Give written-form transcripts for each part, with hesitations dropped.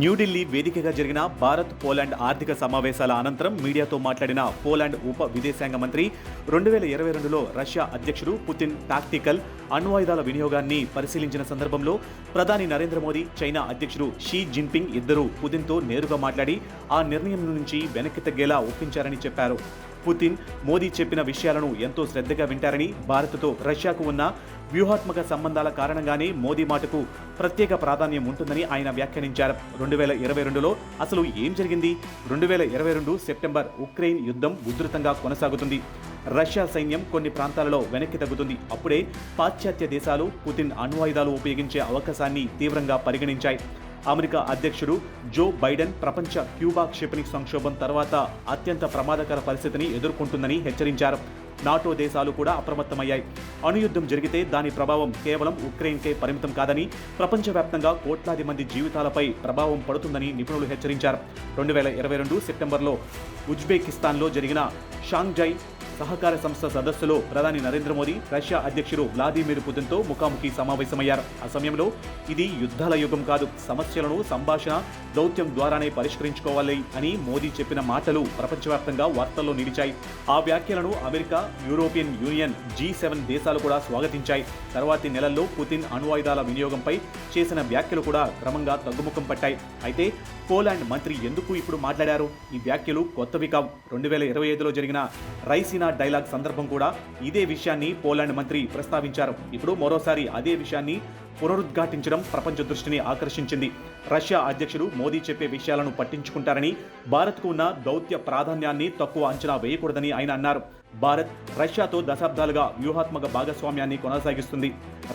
న్యూఢిల్లీ వేదికగా జరిగిన భారత్ పోలాండ్ ఆర్థిక సమావేశాల అనంతరం మీడియాతో మాట్లాడిన పోలాండ్ ఉప విదేశాంగ మంత్రి 2022లో రష్యా అధ్యక్షుడు పుతిన్ టాక్టికల్ అణ్వాయుధాల వినియోగాన్ని పరిశీలించిన సందర్భంలో ప్రధాని నరేంద్ర మోదీ, చైనా అధ్యక్షుడు షీ జిన్పింగ్ ఇద్దరూ పుతిన్తో నేరుగా మాట్లాడి ఆ నిర్ణయం నుంచి వెనక్కి తగ్గేలా ఒప్పించారని చెప్పారు. పుతిన్, మోదీ చెప్పిన విషయాలను ఎంతో శ్రద్ధగా వింటారని, భారత్తో రష్యాకు ఉన్న వ్యూహాత్మక సంబంధాల కారణంగానే మోదీ మాటకు ప్రత్యేక ప్రాధాన్యం ఉంటుందని ఆయన వ్యాఖ్యానించారు. 2022లో అసలు ఏం జరిగింది? 2022 సెప్టెంబర్ ఉక్రెయిన్ యుద్ధం ఉధృతంగా కొనసాగుతుంది. రష్యా సైన్యం కొన్ని ప్రాంతాలలో వెనక్కి తగ్గుతుంది. అప్పుడే పాశ్చాత్య దేశాలు పుతిన్ అణ్వాయుధాలు ఉపయోగించే అవకాశాన్ని తీవ్రంగా పరిగణించాయి. అమెరికా అధ్యక్షుడు జో బైడెన్ ప్రపంచ క్యూబా క్షిపణి సంక్షోభం తర్వాత అత్యంత ప్రమాదకర పరిస్థితిని ఎదుర్కొంటుందని హెచ్చరించారు. నాటో దేశాలు కూడా అప్రమత్తమయ్యాయి. అణుయుద్ధం జరిగితే దాని ప్రభావం కేవలం ఉక్రెయిన్కే పరిమితం కాదని, ప్రపంచవ్యాప్తంగా కోట్లాది మంది జీవితాలపై ప్రభావం పడుతుందని నిపుణులు హెచ్చరించారు. 2022 సెప్టెంబర్లో ఉజ్బెకిస్తాన్లో జరిగిన షాంఘై సహకార సంస్థ సదస్సులో ప్రధాని నరేంద్ర మోదీ రష్యా అధ్యక్షుడు వ్లాదిమిర్ పుతిన్తో ముఖాముఖి సమావేశమయ్యారు. ఆ సమయంలో ఇది యుద్ధాల యుగం కాదు, సమస్యలను సంభాషణ, దౌత్యం ద్వారానే పరిష్కరించుకోవాలి అని మోదీ చెప్పిన మాటలు ప్రపంచవ్యాప్తంగా వార్తల్లో నిలిచాయి. ఆ వ్యాఖ్యలను అమెరికా, యూరోపియన్ యూనియన్, G7 దేశాలు కూడా స్వాగతించాయి. తర్వాతి నెలల్లో పుతిన్ అణ్వాయుధాల వినియోగంపై చేసిన వ్యాఖ్యలు కూడా క్రమంగా తగ్గుముఖం పట్టాయి. అయితే పోలాండ్ మంత్రి ఎందుకు ఇప్పుడు మాట్లాడారు? ఈ వ్యాఖ్యలు కొత్తవి కావు. 2025లో జరిగిన రైసినా డైలాగ్ సందర్భం కూడా ఇదే విషయాన్ని పోలాండ్ మంత్రి ప్రస్తావించారు. ఇప్పుడు మరోసారి అదే విషయాన్ని పునరుద్ఘాటించడం ప్రపంచ దృష్టిని ఆకర్షించింది. రష్యా అధ్యక్షుడు మోదీ చెప్పే విషయాలను పట్టించుకుంటారని, భారత్కు ఉన్న దౌత్య ప్రాధాన్యాన్ని తక్కువ అంచనా వేయకూడదని ఆయన అన్నారు. భారత్ రష్యాతో దశాబ్దాలుగా వ్యూహాత్మక భాగస్వామ్యాన్ని కొనసాగిస్తుంది.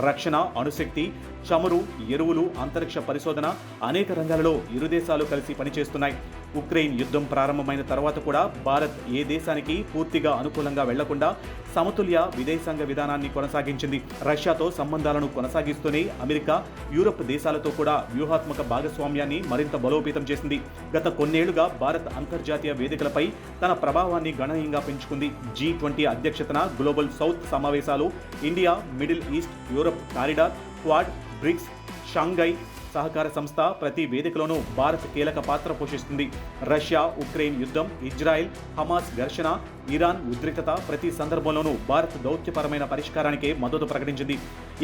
రక్షణ, అణుశక్తి, చమురు, ఎరువులు, అంతరిక్ష పరిశోధన, అనేక రంగాలలో ఇరు దేశాలు కలిసి పనిచేస్తున్నాయి. ఉక్రెయిన్ యుద్ధం ప్రారంభమైన తర్వాత కూడా భారత్ ఏ దేశానికి పూర్తిగా అనుకూలంగా వెళ్లకుండా సమతుల్య విదేశాంగ విధానాన్ని కొనసాగించింది. రష్యాతో సంబంధాలను కొనసాగిస్తూనే అమెరికా, యూరప్ దేశాలతో కూడా వ్యూహాత్మక భాగస్వామ్యాన్ని మరింత బలోపేతం చేసింది. గత కొన్నేళ్లుగా భారత్ అంతర్జాతీయ వేదికలపై తన ప్రభావాన్ని గణనీయంగా పెంచుకుంది. G20 అధ్యక్షతన గ్లోబల్ సౌత్ సమావేశాలు, India, middle east, Europe corridor, Quad, BRICS, Shanghai సహకార సంస్థ ప్రతి వేదికలోనూ భారత్ కీలక పాత్ర పోషిస్తుంది. రష్యా, ఉక్రెయిన్ యుద్ధం, ఇజ్రాయెల్, హమాస్ ఘర్షణ, ఇరాన్ ఉద్రిక్తత ప్రతి సందర్భంలోనూ భారత్ దౌత్యపరమైన పరిష్కారానికే మద్దతు ప్రకటించింది.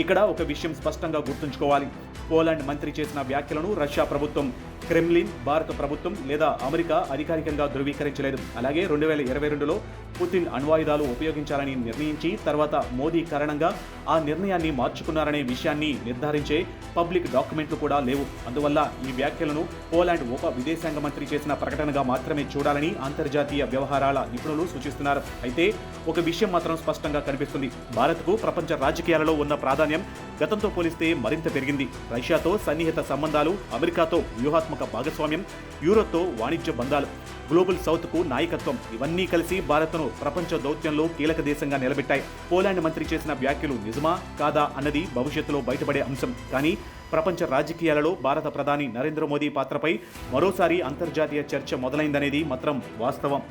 ఇక్కడ ఒక విషయం స్పష్టంగా గుర్తుంచుకోవాలి. పోలాండ్ మంత్రి చేసిన వ్యాఖ్యలను రష్యా ప్రభుత్వం, క్రెమ్లిన్, భారత ప్రభుత్వం లేదా అమెరికా అధికారికంగా ధృవీకరించలేదు. అలాగే 2022లో పుతిన్ అణ్వాయుధాలు ఉపయోగించాలని నిర్ణయించి తర్వాత మోదీ కారణంగా ఆ నిర్ణయాన్ని మార్చుకున్నారనే విషయాన్ని నిర్ధారించే పబ్లిక్ డాక్యుమెంట్లు కూడా లేవు. అందువల్ల ఈ వ్యాఖ్యలను పోలాండ్ ఉప విదేశాంగ మంత్రి చేసిన ప్రకటనగా మాత్రమే చూడాలని అంతర్జాతీయ వ్యవహారాల నిపుణులు సూచిస్తున్నారు. అయితే ఒక విషయం మాత్రం స్పష్టంగా కనిపిస్తుంది. భారత్కు ప్రపంచ రాజకీయాలలో ఉన్న ప్రాధాన్యం గతంతో పోలిస్తే మరింత పెరిగింది. రష్యాతో సన్నిహిత సంబంధాలు, అమెరికాతో వ్యూహాత్మక భాగస్వామ్యం, యూరోప్తో వాణిజ్య బంధాలు, గ్లోబల్ సౌత్కు నాయకత్వం ఇవన్నీ కలిసి భారత్ను ప్రపంచ దౌత్యంలో కీలక దేశంగా నిలబెట్టాయి. పోలాండ్ మంత్రి చేసిన వ్యాఖ్యలు నిజమా కాదా అన్నది భవిష్యత్తులో బయటపడే అంశం. కానీ ప్రపంచ రాజకీయాలలో భారత ప్రధాని నరేంద్ర మోదీ పాత్రపై మరోసారి అంతర్జాతీయ చర్చ మొదలైందనేది మాత్రం వాస్తవం.